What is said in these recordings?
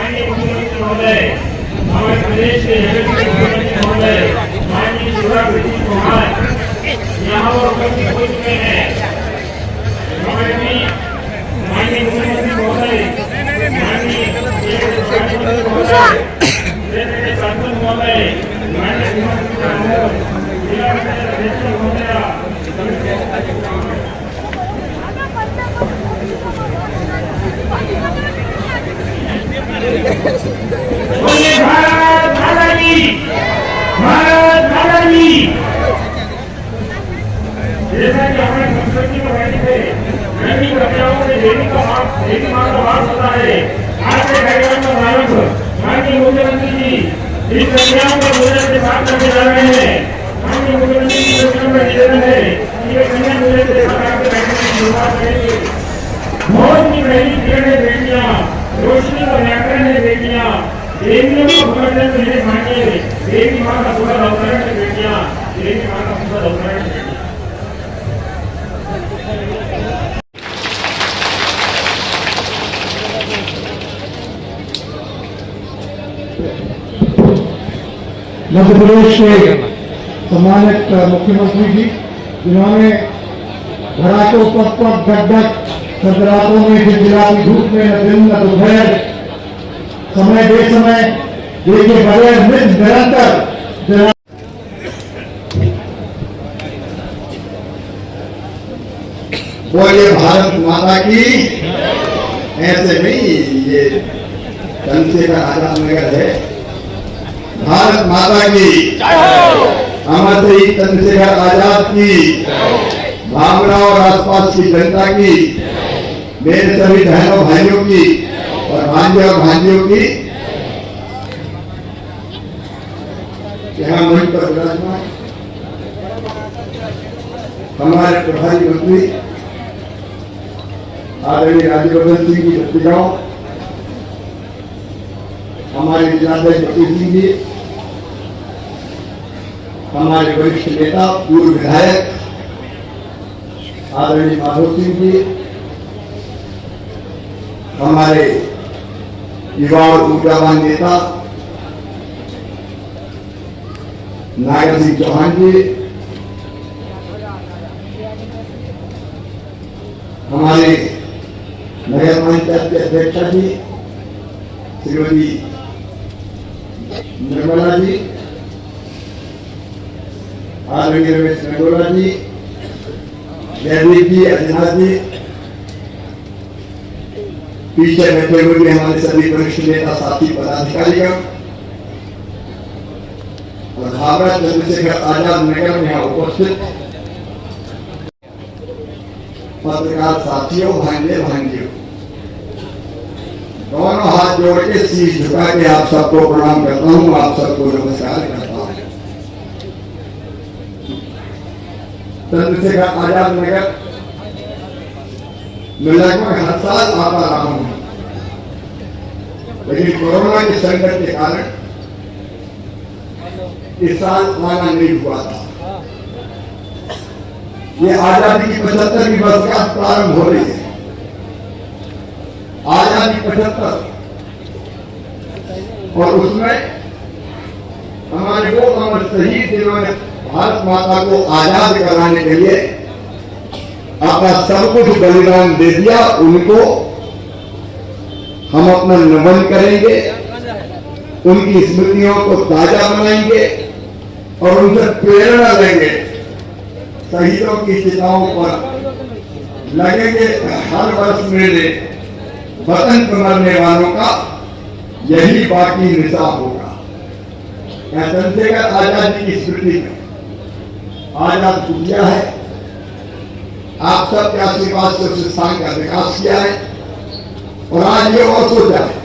माननीय मुख्यमंत्री महोदय, हमारे प्रदेश के मुख्यमंत्री महोदय माननीय शिवराज सिंह चौहान यहाँ पर उपस्थित हो चुके हैं। हमारे माननीय मुख्यमंत्री महोदय, माननीय शासन महोदय, माननीय जिला अध्यक्ष महोदया, बोलिए भारत माता की, भारत माता की। जैसा कि हमारे संस्कृति में रहने थे, नन्ही कन्याओं में देवी मां का वास होता है। आज के कार्यक्रम का प्रारंभ माननीय मुख्यमंत्री जी इस कन्याओं का पूजन के साथ करने जा रहे हैं। माननीय मुख्यमंत्री जी को में निवेदन है कि ये कन्या पूजन के साथ आपके बैठने की शुरुआत करेंगे। बहुत ही पहली किरणें बेटियां, रोशनी का व्याकरण है बेटियां, देवियों को भगवान मेरे मांगे, देवी मां का सुखद अवतरण है बेटियां, देवी मां का सुखद अवतरण है। मध्य प्रदेश के सम्मानित मुख्यमंत्री जी, जिन्होंने घराटों पर गड्ढक सदरातों में खिलखिलाती धूप में न दिन न दोपहर समय बेसमय देखे बगैर निरंतर बोलिए भारत माता की। ऐसे नहीं, ये चंद्रशेखर आजाद नगर है। भारत माता की, अमर शहीद चंद्रशेखर आजाद की, भावना और आसपास की जनता की, मेरे सभी बहनों भाइयों की और भांजे और भांजियों की। यहाँ मंच पर विराजमान हमारे प्रभारी मंत्री आदरणीय राज्यवर्धन सिंह जी छत्तीसगढ़, हमारे जिलाध्यक्ष बच्चू सिंह जी, हमारे वरिष्ठ नेता पूर्व विधायक आदरणीय माधव सिंह जी, हमारे युवा और ऊर्जावान नेता नागर सिंह चौहान जी, हमारे नगर पंचायत के अध्यक्षा जी श्रीमती निर्मला जी, आदरणीय रमेश नगोला जी, जयदीप जी, अजनाथ जी, पीछे बैठे हुए हमारे सभी वरिष्ठ नेता साथी पदाधिकारीगण और भारत चंद्रशेखर आजाद नगर में यहाँ उपस्थित पत्रकार साथियों, भांजे भांजियों, दोनों हाथ जोड़ के शीश झुका के आप सबको प्रणाम करता हूँ, आप सबको नमस्कार करता हूँ। चंद्रशेखर आजाद नगर मैं लगभग हर साल आता रहा हूं, लेकिन कोरोना के संकट के कारण इस साल आना नहीं हुआ था। ये आजादी की 75वीं वर्षगांठ प्रारंभ हो रही है। आजादी 75 और उसमें हमारे वो अमर शहीद जिन्होंने भारत माता को आजाद कराने के लिए अपना सब कुछ बलिदान दे दिया, उनको हम अपना नमन करेंगे, उनकी स्मृतियों को ताजा बनाएंगे और उनसे प्रेरणा लेंगे। शहीदों की चिताओं पर लगेंगे हर वर्ष मेले, वतन पर मरने वालों का यही बाकी निशान होगा। चंद्रशेखर आजाद जी की स्मृति में आजाद कुटिया है, आप सब के आशीर्वाद से उस स्थान का विकास किया है और आज ये और सोचा है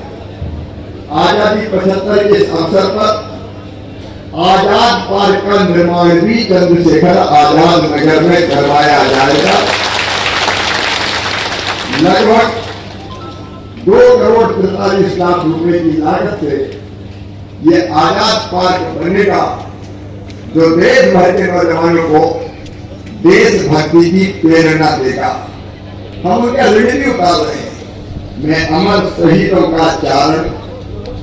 आजादी 75 के अवसर पर आजाद पार्क का निर्माण भी चंद्रशेखर आजाद नगर में करवाया जाएगा। लगभग 2,43,00,000 रुपए की लागत से ये आजाद पार्क बनेगा, जो देश भर के नौजवानों को देशभक्ति की प्रेरणा देगा। हम उनका ऋण भी उतार रहे हैं। मैं अमर शहीदों का चारण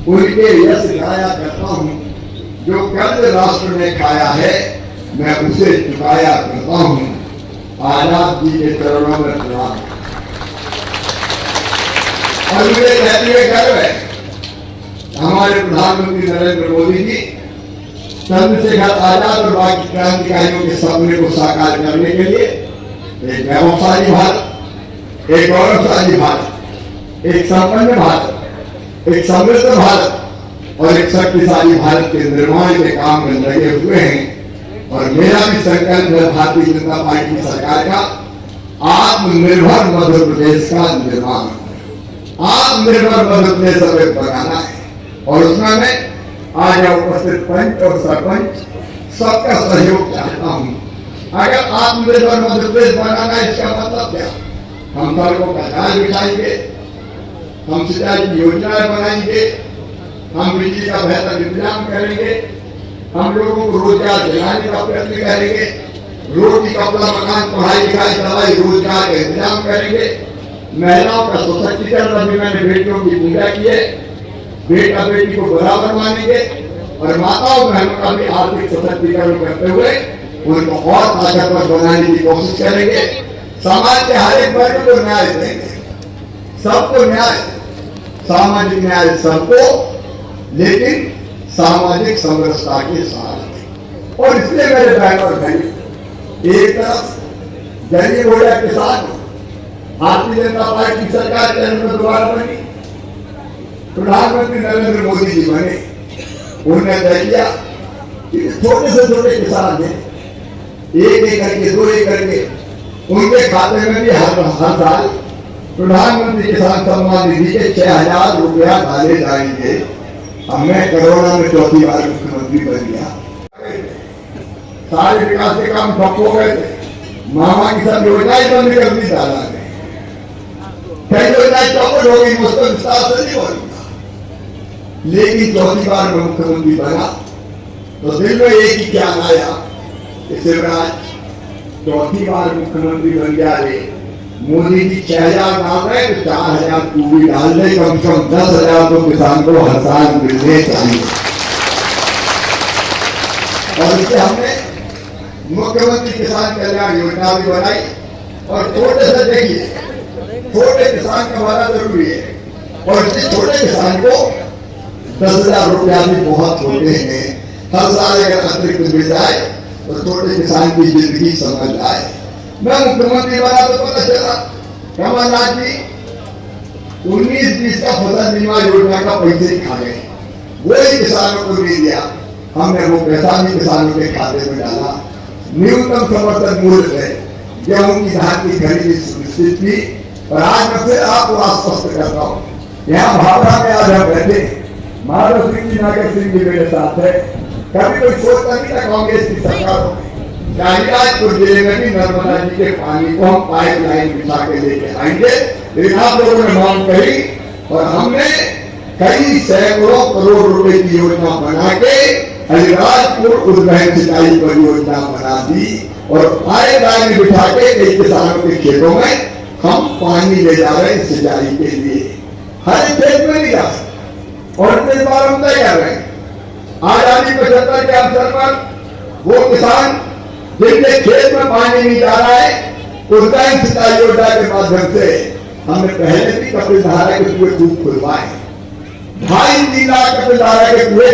उनके यश गाया करता हूँ। जो कर्ज राष्ट्र ने खाया है मैं उसे चुकाया करता हूँ। आजाद जी के चरणों में प्रणाम। और मुझे कहते हुए गर्व है हमारे प्रधानमंत्री नरेंद्र मोदी जी चंद्रशेखर आजाद और बाकी क्रांतिकारियों के सपने को साकार करने के लिए एक वैभवशाली भारत, एक गौरवशाली भारत, एक संपन्न भारत, एक समृद्ध भारत और एक शक्तिशाली भारत के निर्माण के काम में लगे हुए हैं। और मेरा भी संकल्प है भारतीय जनता पार्टी की सरकार का आत्मनिर्भर मध्य प्रदेश का निर्माण, आत्मनिर्भर मध्य प्रदेश हमें बनाना है। और उसमें मैं आज उपस्थित पंच और सरपंच सबका सहयोग चाहता हूँ। अगर आत्मनिर्भर मध्य प्रदेश बनाना है इसका मतलब क्या? हम सड़कों का जाल बिछाएंगे, हम सिंचाई की योजनाएं बनाएंगे, हम बिजली का बेहतर इंतजाम करेंगे, हम लोगों को रोजगार दिलाने का प्रयत्न करेंगे, रोटी कपड़ा मकान पढ़ाई लिखाई दवाई रोजगार का इंतजाम करेंगे, महिलाओं का सशक्तिकरण, अभी मैंने बेटियों की पूजा की है, बेटा बेटी को बराबर मानेंगे और माताओं बहनों का भी आर्थिक सशक्तिकरण करते हुए उनको और ताकतवर बनाने की कोशिश करेंगे। समाज के हर एक वर्ग को न्याय देंगे, सबको न्याय, सामाजिक न्याय सबको, लेकिन सामाजिक समरसता के साथ। और इसलिए मेरे बहन और भाई, एक तरफ गरीब हो या किसान, भारतीय जनता पार्टी की सरकार केंद्र में दोबारा बनी, प्रधानमंत्री नरेंद्र मोदी जी बने, उन्होंने तय किया कि छोटे से छोटे किसान हैं, 1 एकड़ के 2 एकड़ के, उनके खाते में भी हर साल प्रधानमंत्री किसान सम्मान निधि के 6,000 रुपया डाले जाएंगे। अब मैं कोरोना में चौथी बार मुख्यमंत्री बन गया, सारे विकास के काम ठप हो गए थे, मामा की सब योजनाएं बंद कर दी दादा ने, कई योजनाएं चौपट हो गई, मुझको विस्तार से नहीं बोलूंगा। लेकिन चौथी बार मैं मुख्यमंत्री बना तो दिल में एक ही ख्याल आया कि शिवराज चौथी बार मुख्यमंत्री बन गया रे, मोदी जी 6,000 डाल रहे तो 4,000 तू भी डाल दे, कम से कम 10,000 तो किसान को हर साल मिलने चाहिए। और इससे हमने मुख्यमंत्री किसान कल्याण योजना भी बनाई। और छोटे से देखिए, छोटे किसान का बड़ा जरूरी है, और इस छोटे किसान को 10,000 रुपया भी बहुत होते हैं। हर साल अगर अतिरिक्त मिल जाए तो छोटे किसान की जिंदगी समझ आए। मैं मुख्यमंत्री बना तो पता चला कमलनाथ जी 19-20 का फसल बीमा योजना का पैसे खा गए, वही किसानों को दे दिया। हमने वो पैसा भी किसानों के खाते में डाला। न्यूनतम समर्थन मूल्य पे गेहूं की धान की खरीदी सुनिश्चित की। और आज मैं फिर आपको आश्वस्त करता हूँ, यहाँ भावना में आज हम बैठे, माधव सिंह जी नागर सिंह जी मेरे साथ है। कभी कोई सोचता नहीं था कांग्रेस की सरकार होगी। शाहजहांपुर जिले में भी नर्मदा जी के पानी को हम पाइपलाइन बिछा के लेके आएंगे, लेकिन आप लोगों ने मांग करी और हमने कई सैकड़ों करोड़ रुपए की योजना बना के अलीराजपुर उद्वहन सिंचाई परियोजना बना दी और पाइपलाइन बिठा के कई किसानों के खेतों में हम पानी ले जा रहे हैं सिंचाई के लिए। हर खेत में नहीं जा सकते। और इस बार हम तय कर रहे हैं, आजादी 75 के अवसर पर वो किसान जिनके खेत में पानी नहीं जा रहा है, उद्वहन सिंचाई योजना के माध्यम से हमने पहले भी कपिल धारा के कुएं खूब खुलवाए। 2.5-3 लाख कपिल धारा के कुएं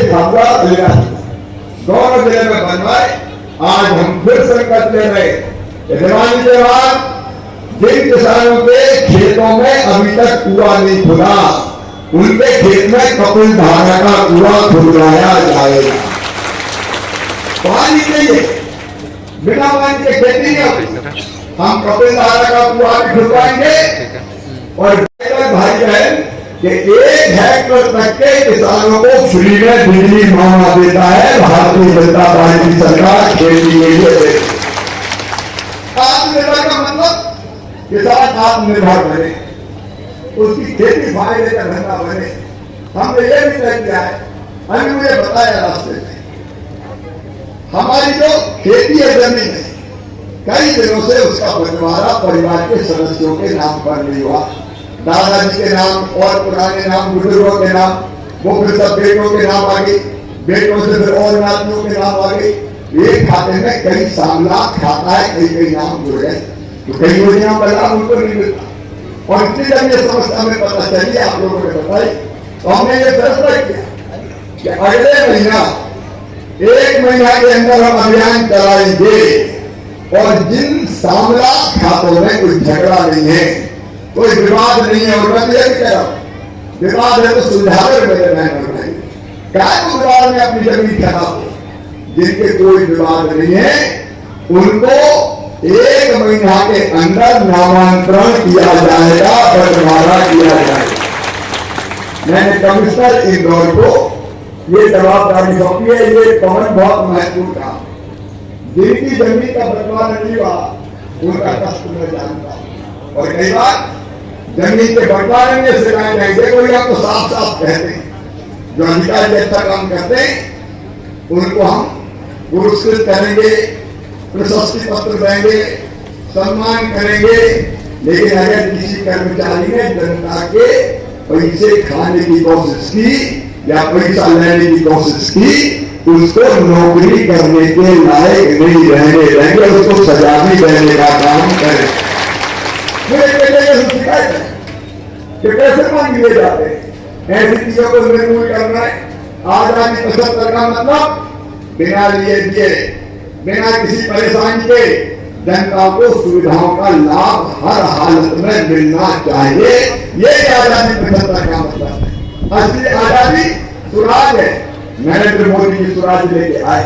गौरव जिले में बनवाए। आज हम फिर संकल्प ले रहे दिवाली के बाद जिन किसानों के खेतों में अभी तक कुआं नहीं खुला, उनके खेत में कपिल धारा का कुआं खुलवाया जाएगा। पानी चाहिए, बिना पानी के खेती नहीं होगी। हम कपिल धारा का कुआं भी खुलवाएंगे और भाई बहन कि 1 हेक्टेयर तक के किसानों को फ्री में बिजली मांगा देता है भारतीय जनता पार्टी सरकार खेती के लिए। आत्मनिर्भर का मतलब किसान आत्मनिर्भर बने, उसकी खेती फायदे का धंधा बने। हमने ये भी तय किया है, अभी मुझे बताया रास्ते में, हमारी जो खेती है जमीन है, कई दिनों से उसका बंटवारा परिवार के सदस्यों के नाम पर नहीं हुआ। दादाजी के नाम और पुराने नाम बुजुर्गों के नाम वो फिर सब बेटों के नाम आ गई, बेटों से फिर और नातियों के नाम आ गई। एक खाते में कई सामलात खाता है, कई कई नाम जुड़ गए, तो कई योजनाओं का लाभ उनको नहीं मिलता। और इतनी जब ये समस्या हमें पता चली, आप लोगों ने बताई, तो हमने ये फैसला किया कि अगले महीना 1 महीना के अंदर हम अभियान चलाएंगे और जिन सामलात खातों में कोई झगड़ा नहीं है, कोई विवाद नहीं है, और मैं ये कह रहा हूं विवाद है तो सुलझावे मेरे बहन भाई, क्या विवाद में अपनी जमीन खराब हो, जिनके कोई विवाद नहीं है उनको 1 महीना के अंदर नामांतरण किया जाएगा, बंटवारा किया जाएगा। मैंने कमिश्नर इंदौर को ये जवाबदारी सौंपी है। ये पवन बहुत महत्वपूर्ण काम, जिनकी जमीन का बंटवारा नहीं हुआ उनका कष्ट मैं जानता हूं। और कई बार जमीन के बंटवारे में शिकायत नहीं, देखो ये हम तो साफ साफ कहते हैं, जो अधिकारी अच्छा काम करते हैं उनको हम पुरस्कृत करेंगे, प्रशस्ति पत्र देंगे, सम्मान करेंगे। लेकिन अगर किसी कर्मचारी ने जनता के पैसे खाने की कोशिश की या पैसा लेने की कोशिश की, उसको नौकरी करने के लायक नहीं रहने देंगे, उसको सजा भी देने का काम करें। मुझे शिकायत है कि पैसे मांग लिए जाते हैं, ऐसी चीजों को निर्मूल करना है। आजादी 75 का मतलब बिना लिए दिए, बिना किसी परेशानी के जनता को सुविधाओं का लाभ हर हालत में मिलना चाहिए। ये आजादी 75 का मतलब है। असली आजादी स्वराज है। नरेंद्र मोदी जी स्वराज लेके आए,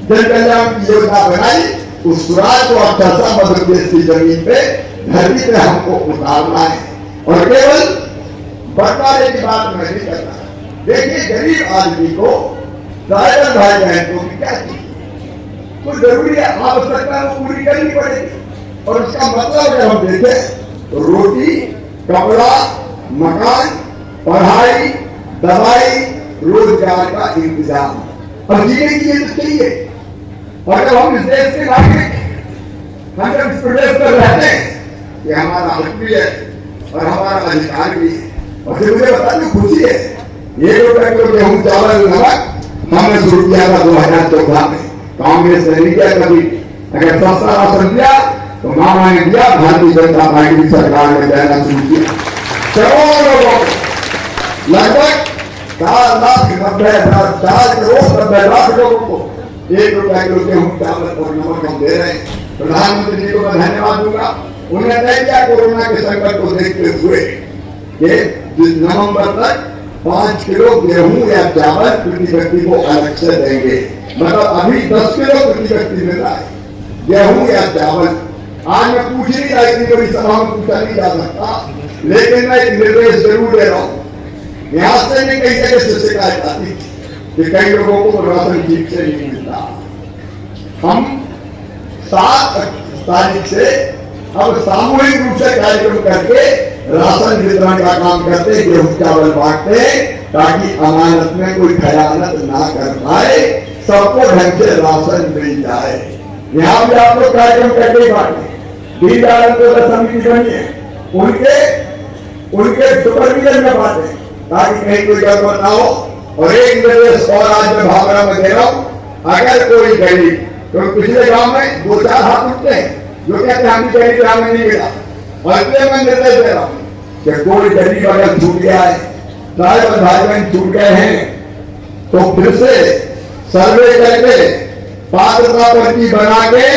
जन कल्याण की योजना बनाई, उस स्वराज को अच्छा सा मध्य प्रदेश की जमीन पे धरती पे हमको उतारना है। और केवल बंटवारे की बात मैं नहीं करता। देखिए गरीब आदमी को, ड्राइवर भाई बहन को भी क्या चाहिए, कुछ जरूरी है, आवश्यकता वो पूरी करनी पड़ेगी। और उसका मतलब अगर हम देखें तो रोटी, कपड़ा, मकान, पढ़ाई, दवाई, रोजगार का इंतजाम और जीने के लिए तो चाहिए। और जब हम इस देश के नागरिक, हम जब इस प्रदेश पर रहते हैं, ये हमारा हक भी है और हमारा अधिकार भी है। और फिर मुझे बता दो खुशी है, 1 रुपए किलो गेहूं, चावल, नमक हमने शुरू किया था 2014 में, कांग्रेस ने नहीं किया कभी। अगर सस्ता राशन दिया तो मामा ने दिया, भारतीय जनता पार्टी की सरकार ने देना शुरू किया। करोड़ों लोगों को, लगभग 4 करोड़ 90 लाख लोगों को 1 रुपया किलो गेहूं, चावल और नमक हम दे रहे हैं। प्रधानमंत्री जी को मैं धन्यवाद दूंगा। उन्होंने तय किया कोरोना के संकट को देखते हुए कि नवंबर तक 5 किलो गेहूं या चावल प्रति व्यक्ति को अलग से देंगे। मतलब अभी 10 किलो प्रति व्यक्ति मिल रहा है गेहूं या चावल। आज मैं पूछ नहीं रहा, इतनी बड़ी सभा में पूछा नहीं जा सकता, लेकिन मैं एक निर्देश जरूर दे रहा हूं। यहां से नहीं, कई जगह से शिकायत आती कि कई लोगों को राशन ठीक से नहीं मिलता। हम 7 तारीख से अब सामूहिक रूप से कार्यक्रम करके राशन वितरण का काम करते, गेहूं चावल बांटते, ताकि अमानत में कोई खयानत ना कर पाए, सबको ढंग से राशन मिल जाए। यहाँ भी आप लोग कार्यक्रम करके बांटे, दीनदयाल समिति बनी है, उनके सुपरविजन में बांटे, ताकि कहीं कोई गड़बड़ ना हो। और एक निर्देश और आज मैं भावना में दे रहा हूं, अगर कोई गरीब, तो पिछले गांव में 2-4 हाथ उठते हैं जो कहते हैं हमें गरीब ग्राम में नहीं मिला, और इसलिए मैं निर्देश दे रहा हूं कि कोई गरीब अगर छूट गया है, ड्राइवर भाई बहन छूट गए हैं, तो फिर से सर्वे करके पात्रता पर्ची बना के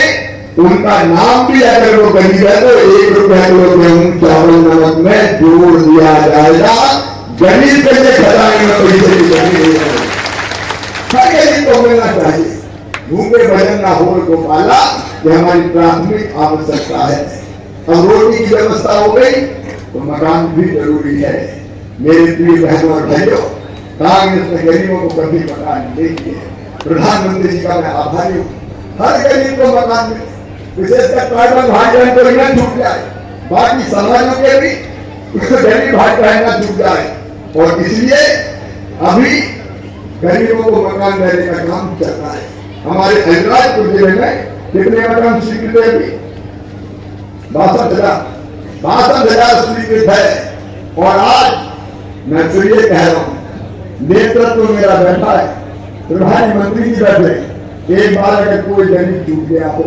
उनका नाम भी अगर वो गरीब है तो 1 रुपया किलो गेहूं चावल नमक में जोड़ दिया जाएगा। गरीब के लिए खजाने में पैसे की कमी नहीं है, हर गरीब को मिलना चाहिए। भूखे भजन ना हो को पाला, ये हमारी प्राथमिक आवश्यकता है। अब रोटी की व्यवस्था हो गई तो मकान भी जरूरी है। मेरे प्रिय बहनों और भाइयों, कांग्रेस ने गरीबों को कभी मकान नहीं दिए। प्रधानमंत्री जी का मैं आभारी हूँ, हर गरीब को मकान मिले, विशेषकर ट्राइबल भाई बहन को इन्हें छूट जाए, बाकी समाजों के भी गरीब भाई बहन छूट जाए। और इसलिए अभी गरीबों को मकान देने का काम चल रहा है। हमारे अलीराजपुर जिले में कितने मकान स्वीकृत है? 62,000 स्वीकृत है। और आज मैं फिर ये कह रहा हूं नेतृत्व मेरा बैठा है, प्रधानमंत्री जी बैठे। एक बार अगर कोई गरीब छूट गया हो,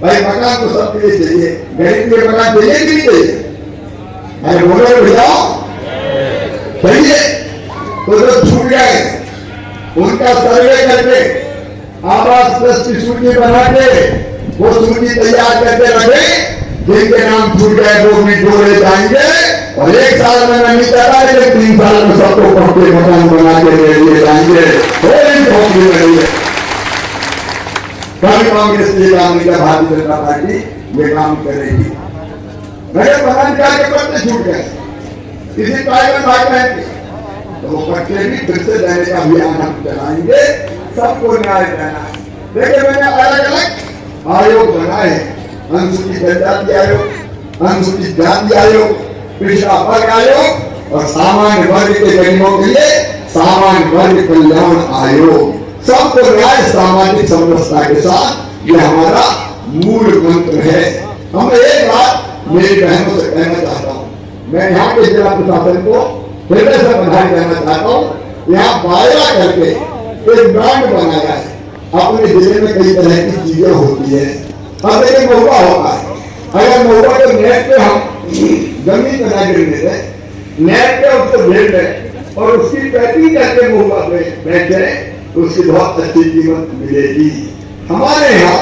भाई मकान तो सबके लिए चाहिए, गरीब के मकान चाहिए कि नहीं चाहिए? अरे बोलो भैया चाहिए। तो जो छूट गए उनका सर्वे करके आवास प्लस की सूची बना के वो सूची तैयार करके रखे, जिनके नाम छूट गए वो भी जोड़े जाएंगे। और 1 साल में नहीं चला, लेकिन 3 साल में सबको पक्के मकान बना के ले लिए जाएंगे। नहीं है कल कांग्रेस ये काम किया, भारतीय जनता पार्टी ये काम करेगी। नगर बनाने के पट्टे छूट गए, किसी पार्टी में भाग रहे थे, तो वो पट्टे भी फिर से देने का अभियान हम चलाएंगे। सबको न्याय देना है। देखिए मैंने अलग अलग आयोग बनाए, अनुसूचित जनजाति आयोग, अनुसूचित जाति आयोग, पिछड़ा वर्ग आयोग और सामान्य वर्ग के गरीबों के लिए सामान्य वर्ग कल्याण आयोग। सबको न्याय सामाजिक समरसता के साथ, ये हमारा मूल मंत्र है। हम एक बात मेरी बहनों से कहना चाहता हूँ, मैं यहाँ के जिला प्रशासन को हृदय से बधाई देना चाहता हूँ। यहाँ बायरा करके एक ब्रांड बनाया है। अपने जिले में कई तरह की चीजें होती है। अब देखिए महुआ होता है, अगर महुआ के नेट पे हम जमीन बना गिरने दें, नेट पे उसको भेज दें और उसकी पैकिंग करके महुआ पे बेचे, उसकी बहुत अच्छी कीमत मिलेगी। हमारे यहाँ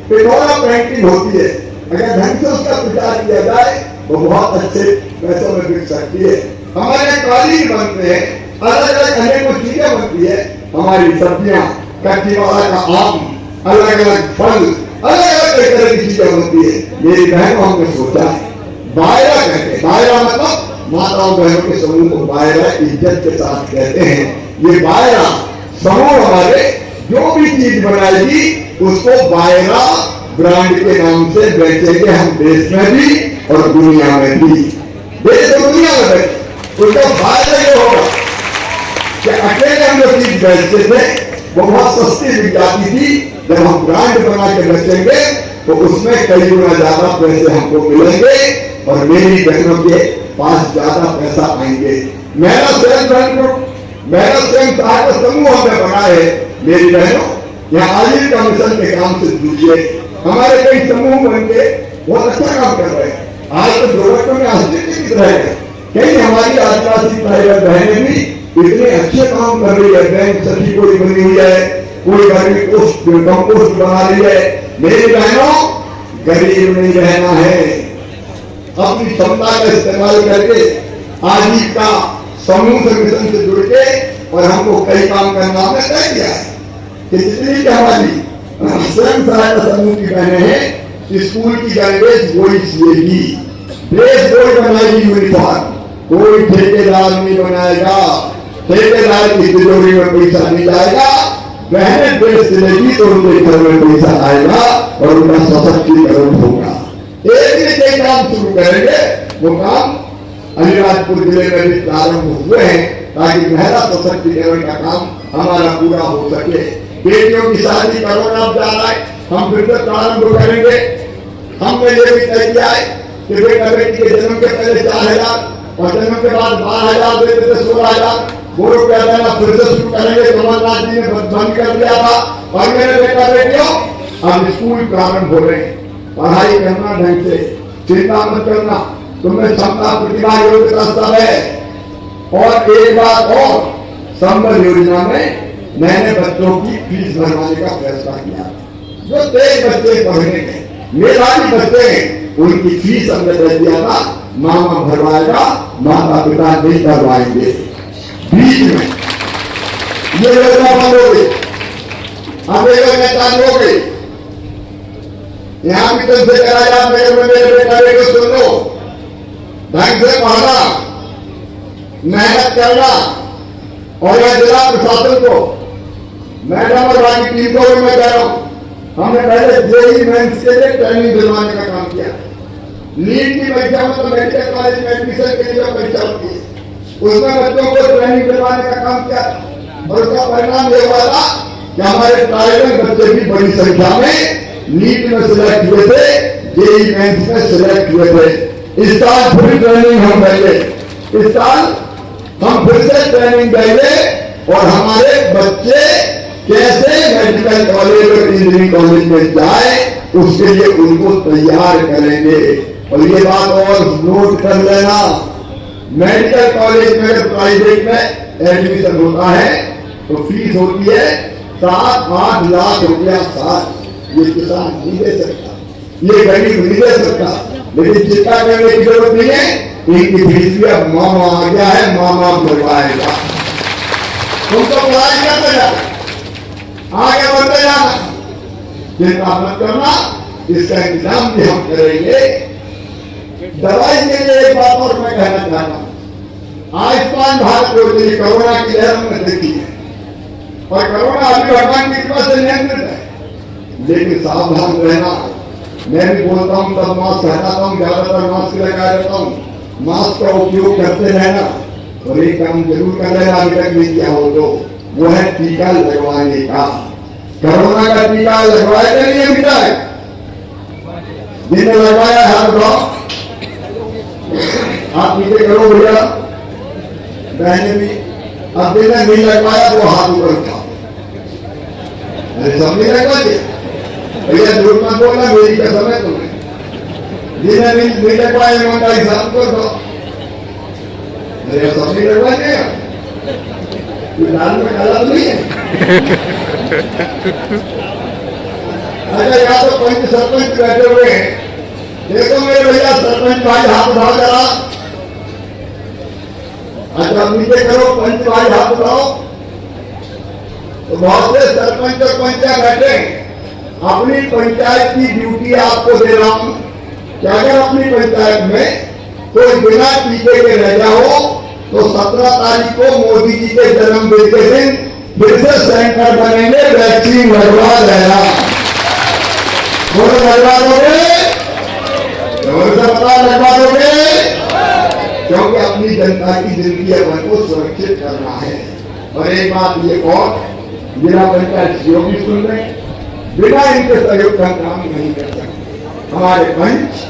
पिटौरा पेंटिंग होती है, अगर ढंग से उसका प्रचार किया जाए वो बहुत अच्छे पैसों में बिक सकती है। हमारे कालीन बनते हैं, अलग अलग अनेकों चीजें बनती है। हमारी सब्जियां, कच्ची वाला का आम, अलग अलग फल, अलग अलग तरह की चीजें बनती है। मेरी बहनों हमने सोचा बायरा कहते, बायरा मतलब माताओं बहनों के समूह को बायरा इज्जत के साथ कहते हैं। ये बायरा समूह हमारे जो भी चीज बनाएगी उसको बायरा ब्रांड के नाम से बेचेंगे हम, देश में भी और दुनिया में भी। देश और दुनिया में उसका फायदा ये होगा कि अकेले हम जो चीज बेचते थे वो बहुत सस्ती बिक जाती थी। जब हम ब्रांड बना के बेचेंगे तो उसमें कई गुना ज्यादा पैसे हमको मिलेंगे और मेरी बहनों के पास ज्यादा पैसा आएंगे। मेरा स्वयं सहायता समूह हमने बनाए। मेरी बहनों यहाँ आजीविका मिशन के काम से जुड़िए। हमारे कई समूह बनके बहुत अच्छा काम कर रहे हैं। आज तो दुर्घटना में आश्चर्य दिख रहे हैं, कई हमारी आदिवासी भाई बहनें भी इतने अच्छे काम कर रही है। बैंक सखी कोई बनी हुई है, कोई गरीबी कंपोस्ट बना रही है। मेरी बहनों गरीब नहीं रहना है, अपनी क्षमता का इस्तेमाल करके आजीविका समूह से मिशन से जुड़ के और हमको कई काम करना हमने तय किया है कि जितनी भी हमारी स्वयं सहायता समूह की बहनें हैं, स्कूल की ड्रेस वही सिएगी, ड्रेस वही बनाएगी, यूनिफॉर्म कोई ठेकेदार नहीं बनाएगा। ठेकेदार की तिजोरी में पैसा नहीं जाएगा, बहनें ड्रेस सिलेगी तो उनके घर में पैसा आएगा और उनका सशक्तिकरण होगा। एक ही काम शुरू करेंगे, वो काम अलीराजपुर जिले में भी प्रारंभ हुए हैं ताकि महिला सशक्तिकरण का काम हमारा पूरा हो सके। बेटियों की शादी करोना अब जा रहा है, हम फिर से प्रारंभ करेंगे। हमने ये भी तय किया है कि बेटा बेटी के जन्म के पहले 4,000 और जन्म के बाद 12,000 देते थे, 16,000 वो रुपया देना फिर से शुरू करेंगे। कमलनाथ जी ने बंद कर दिया था। और मेरे बेटा बेटियों अब स्कूल प्रारंभ हो रहे हैं, पढ़ाई करना ढंग से, चिंता मत करना, तुम्हें क्षमता प्रतिभा योग्यता सब है। और एक बात और, संबल योजना में मैंने बच्चों की फीस भरवाने का फैसला किया। जो 23 बच्चे पढ़ने के मेधावी बच्चे हैं उनकी फीस हमने दे दिया था, मामा भरवाएगा, माता पिता नहीं करवाएंगे। बीच में ये योजना बंद हो गई, अब योजना चालू हो गई। यहाँ भी तुमसे कराया, मेरे बेटा बेटे सुन लो, ढंग से पढ़ना, मेहनत करना। और यह जिला प्रशासन को, मैडम और बाकी टीम को भी मैं कह रहा हूं, हमने पहले जेईई मेंस के लिए ट्रेनिंग दिलवाने का काम किया। नीट की परीक्षा मतलब मेडिकल कॉलेज में एडमिशन के लिए परीक्षा होती है, उसमें बच्चों को ट्रेनिंग दिलवाने का काम किया। और उसका परिणाम ये हुआ था कि हमारे ट्राइबल बच्चे भी बड़ी संख्या में नीट में सिलेक्ट हुए थे, जेईई मेंस में सिलेक्ट हुए थे। इस साल फिर ट्रेनिंग हम देंगे, इस साल हम फिर से ट्रेनिंग देंगे और हमारे बच्चे कैसे मेडिकल कॉलेज और इंजीनियरिंग कॉलेज में जाए, उसके लिए उनको तैयार करेंगे। और ये बात और नोट कर लेना, मेडिकल कॉलेज में अगर प्राइवेट में एडमिशन होता है तो फीस होती है 7-8 लाख रुपया साल। ये किसान नहीं दे सकता, ये गरीब नहीं दे सकता, लेकिन चिंता करने की जरूरत नहीं है। इनकी फीस भी अब मामा आ गया है, मामा भरवाएगा। तुमको पढ़ाई करते जाना, आगे बढ़ते जाना, चिंता मत करना, इसका इंतजाम भी हम करेंगे। दवाई के लिए एक बात और मैं कहना चाहता हूं, आयुष्मान भारत योजना कोरोना की लहर हमने देखी है और कोरोना अभी भगवान की कृपा से नियंत्रित है, लेकिन सावधान रहना। मैं भी बोलता हूं तब मास्क हटाता हूं, ज्यादातर मास्क लगा देता हूं, मास्क का उपयोग करते रहना। और एक काम जरूर कर लेना, अभी तक नहीं किया हो तो, वो है टीका लगवाने का। कोरोना का टीका लगवाया कि नहीं अभी तक? जिन्हें लगवाया हाथ उठाओ, आप नीचे करो भैया, बहने भी। अब जिन्हें नहीं लगवाया वो हाथ ऊपर उठाओ। अरे सब नहीं लगवा दिया भैया, झूठ मत बोलना, मेरी कसम है तुम्हें। जिन्हें नहीं लगवाया ईमानदारी साथ कर दो। अरे सब नहीं लगवा दिया, लाल में काला तो नहीं है। अच्छा, यहाँ तो पंच सरपंच बैठे हुए हैं, देखो मेरे भैया सरपंच भाई हाथ उठाओ जरा। अच्छा नीचे करो, पंच भाई हाथ उठाओ। तो बहुत से सरपंच और पंचा बैठे, अपनी पंचायत की ड्यूटी आपको दे रहा हूं कि अगर अपनी पंचायत में कोई बिना टीके के रह जाओ तो 17 तारीख को मोदी जी के जन्मदिन के दिन फिर से सेंटर बनेंगे, वैक्सीन लगवा देना। लगवा दोगे? बता लगवा दोगे? क्योंकि अपनी जनता की जिंदगी अपन को सुरक्षित करना है। और एक बात ये और, जिला पंचायत सीओ भी सुन रहे, बिना इनके सहयोग का काम नहीं कर सकते। हमारे पंच,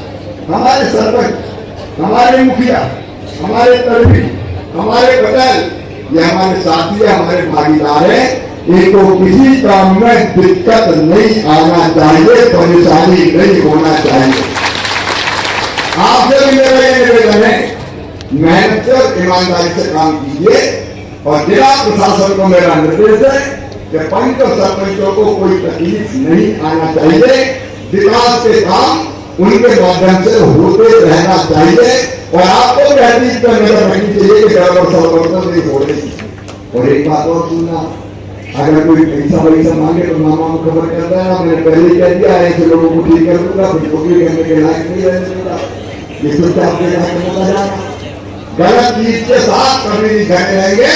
हमारे सरपंच, हमारे मुखिया, हमारे कर्मी, हमारे पटेल, ये हमारे साथी, हमारे भागीदार हैं। इनको किसी काम में दिक्कत नहीं आना चाहिए, परेशानी नहीं होना चाहिए। आपसे भी मेरा ये निवेदन है, मेहनत से और ईमानदारी से काम कीजिए। और जिला प्रशासन को मेरा निर्देश है कि पंच और सरपंचों को कोई तकलीफ नहीं आना चाहिए। विकास के काम उनके माध्यम से होते रहना चाहिए। और आपको भी पर नजर रखनी चाहिए कि गड़बड़ सरपंच नहीं हो रही। और एक बात और सुनना, अगर कोई पैसा मांगे तो मामा को खबर कर देना। मैंने पहले कह दिया है कि लोगों को ठीक कर दूंगा, फिर नौकरी करने के लायक नहीं रहने दूंगा। ये सोच आपके जाना, गलत चीज के साथ कभी नहीं खड़े रहेंगे,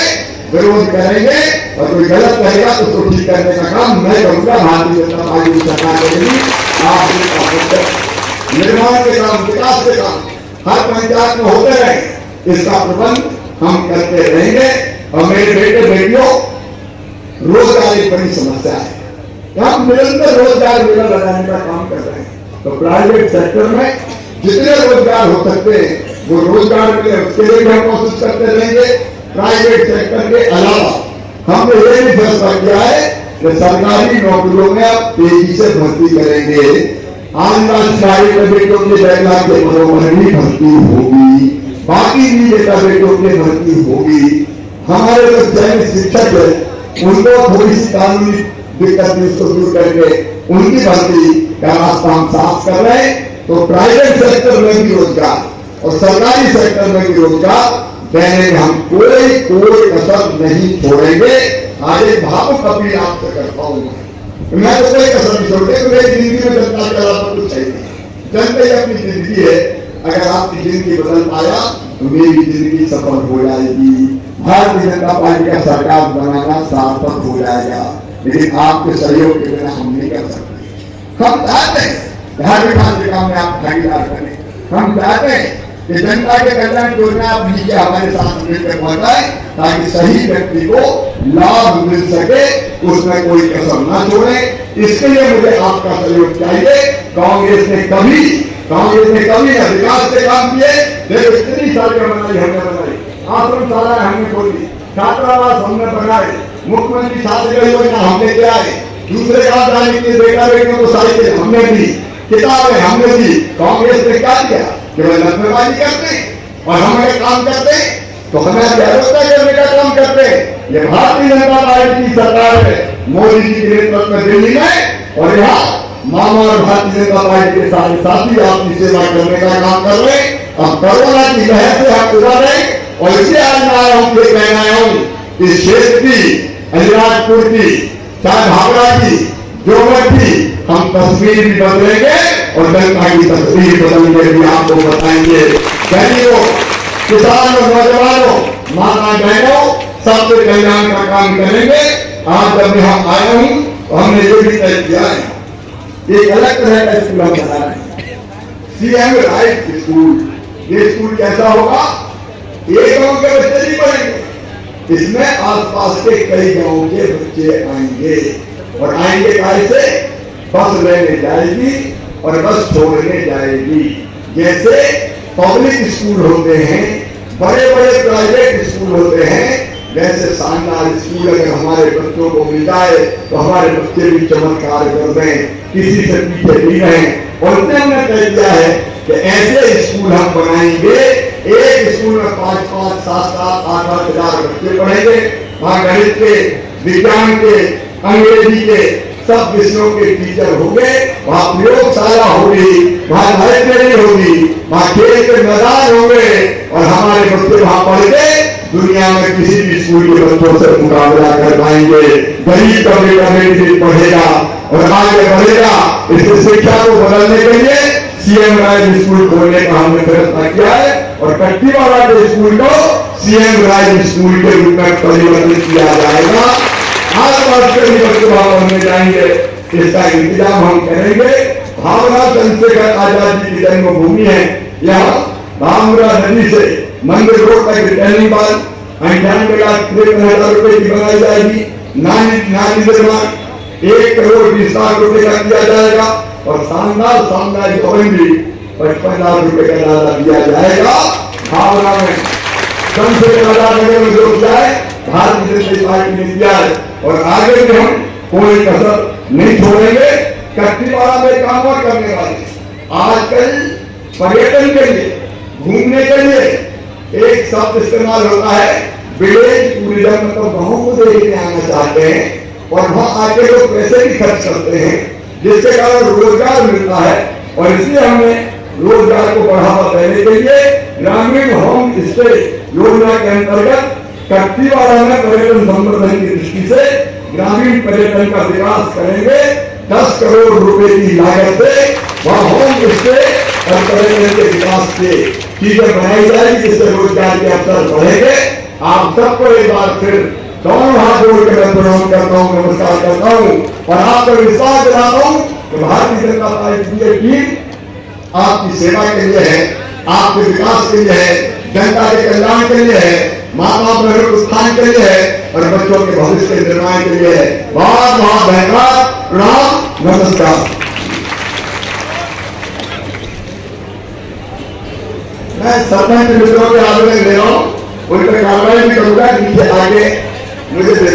विरोध करेंगे। और कोई गलत करेगा तो उसको ठीक करने का काम मैं करूंगा। भारतीय जनता पार्टी की सरकार करेगी। आप निर्माण के काम, विकास के काम हर पंचायत में होते रहे, इसका प्रबंध हम करते रहेंगे। और मेरे बेटे बेटियों, रोजगार एक बड़ी समस्या है, हम निरंतर रोजगार मेला लगाने का काम कर रहे हैं। तो प्राइवेट सेक्टर में जितने रोजगार हो सकते हैं वो रोजगार के लिए भी हम कोशिश करते रहेंगे। प्राइवेट सेक्टर के अलावा हमने ये भी फैसला किया है कि सरकारी नौकरियों में अब तेजी से भर्ती करेंगे। आंगनबाड़ी बेटों के 1.5 लाख के पदों पर भी भर्ती होगी, बाकी भी बेटों की भर्ती होगी। हमारे जो चयनित शिक्षक है उनको थोड़ी सी कानूनी दिक्कत उसको दूर करके उनकी भर्ती का रास्ता हम साफ कर रहे हैं। तो प्राइवेट सेक्टर में भी रोजगार और सरकारी सेक्टर में भी रोजगार देने में हम कोई कसर नहीं छोड़ेंगे। आज एक भावुक अपील आपसे करता हूं, मैं तो कोई कसर नहीं छोड़े। तो मेरी जिंदगी में जनता के अलावा कुछ चाहिए, जनता ही अपनी जिंदगी है। अगर आपकी जिंदगी बदल पाया तो मेरी जिंदगी सफल हो जाएगी। भारतीय जनता पार्टी का सरकार बनाना सार्थक हो जाएगा। लेकिन आपके सहयोग के बिना हम नहीं कर सकते। हम चाहते हैं हर विकास के काम में आप भागीदार करें। हम चाहते हैं कि जनता के कल्याण योजना आप नीचे हमारे साथ मिलकर पहुंचाए, ताकि सही व्यक्ति को लाभ मिल सके, उसमें कोई कसर न छोड़े। इसके लिए मुझे आपका सहयोग चाहिए। कांग्रेस ने कभी विकास के काम किए, देखो इतनी सारी बनाई हमने बनाई, आश्रमशाला हमने खोली, छात्रावास हमने बनाए, मुख्यमंत्री छात्र योजना हमने क्या है, दूसरे काम डालने के बेटा बेटियों को साइकिल हमने दी, किताबें हमने दी। कांग्रेस ने क्या किया, केवल नफरेबाजी करते हैं और हमारे काम करते हैं तो हमें जागरूकता करने का काम करते हैं। ये भारतीय जनता पार्टी की सरकार है, मोदी जी के नेतृत्व में दिल्ली में, और यहाँ मामा और भारतीय जनता पार्टी के सारे साथी आपकी सेवा करने का काम कर रहे हैं। अब कोरोना की लहर से हम उभर रहे हैं और इसलिए आज मैं आया हूँ, ये कहना आया हूँ इस क्षेत्र की, अलीराजपुर की, चाहे भावड़ा की, जोगढ़ की, हम तस्वीर भी बदलेंगे और जनता की तस्वीर बदलने भी आपको बताएंगे। गरीबों, किसानों, नौजवानों, माता बहनों, सबके कल्याण का काम करेंगे। आज जब मैं हम आया हूँ तो हमने ये भी तय किया है, एक अलग तरह का स्कूल हम बना रहे हैं, सीएम राइट स्कूल। ये स्कूल कैसा होगा, एक गांव के बच्चे नहीं पढ़ेंगे, इसमें आसपास के कई गांव के बच्चे आएंगे और आएंगे कैसे, बस लेने जाएगी और बस छोड़ने जाएगी। जैसे पब्लिक स्कूल होते हैं, बड़े बड़े प्राइवेट स्कूल होते हैं, वैसे शानदार स्कूल अगर हमारे बच्चों को मिल जाए तो हमारे बच्चे भी चमत्कार कर दें, किसी से पीछे नहीं रहें। और उसने हमने तय किया है कि ऐसे स्कूल हम बनाएंगे, एक स्कूल में 5-5, 7-7, 8-8 हजार बच्चे पढ़ेंगे। वहाँ गणित के, विज्ञान के, अंग्रेजी के सब विषयों के टीचर होंगे, वहाँ प्रयोगशाला होगी, वहाँ लाइब्रेरी होगी, वहाँ खेल के मैदान होंगे और हमारे बच्चे वहाँ पढ़ के दुनिया में किसी भी स्कूल के बच्चों से मुकाबला कर पाएंगे। गरीब का बेटा बेटी पढ़ेगा और आगे बढ़ेगा। इस शिक्षा को बदलने के लिए सीएम राइज स्कूल खोलने का हमने फैसला किया है और कट्टीवाला के स्कूल को सीएम राइज स्कूल के रूप में परिवर्तित किया जाएगा। आसपास के भी बच्चे वहां पढ़ने जाएंगे, इसका इंतजाम हम करेंगे। भावना चंद्रशेखर आजाद जी की जन्मभूमि है, यहाँ भामरा नदी से मंदिर रोड तक रिटर्निंग बाल 98,53,000 रुपए की बनाई जाएगी। नाली निर्माण 1 करोड़ 20 लाख रुपए का दिया जाएगा और शानदार शानदार भवन भी 55 लाख रुपए का दादा दिया जाएगा। भावना में चंद्रशेखर आजाद नगर में जो किया है भारतीय जनता पार्टी ने दिया है और आगे भी हम कोई कसर नहीं छोड़ेंगे। कट्टीवाला में काम और करने वाले आजकल पर्यटन के लिए, घूमने के लिए एक शब्द इस्तेमाल होता है विलेज टूरिज्म, मतलब गाँव को देखने आना चाहते हैं और वहाँ आके लोग पैसे भी खर्च करते हैं, जिसके कारण रोजगार मिलता है। और इसलिए हमने रोजगार को बढ़ावा देने के लिए ग्रामीण होम स्टे योजना के अंतर्गत कट्टीवाला में पर्यटन संवर्धन की दृष्टि से ग्रामीण पर्यटन का विकास करेंगे। 10 करोड़ रुपए की लागत से वहाँ होम स्टे और पर्यटन के विकास के चीजें बनाई जाएगी, जिससे रोजगार के अवसर बढ़ेंगे। आप सबको एक बार फिर दोनों हाथ जोड़ के मैं प्रणाम करता हूँ, नमस्कार करता हूँ और आपको विश्वास दिलाता हूँ कि भारतीय जनता पार्टी की टीम आपकी सेवा के लिए है, आपके विकास के लिए है, जनता के कल्याण के लिए है, माँ बाप के उत्थान के लिए है और बच्चों के भविष्य के निर्माण के लिए है। बहुत बहुत धन्यवाद, प्रणाम, नमस्कार। मैं सरपंच मित्रों के आवेदन ले रहा हूँ, उन पर कार्रवाई भी करूंगा, नीचे आगे मुझे दे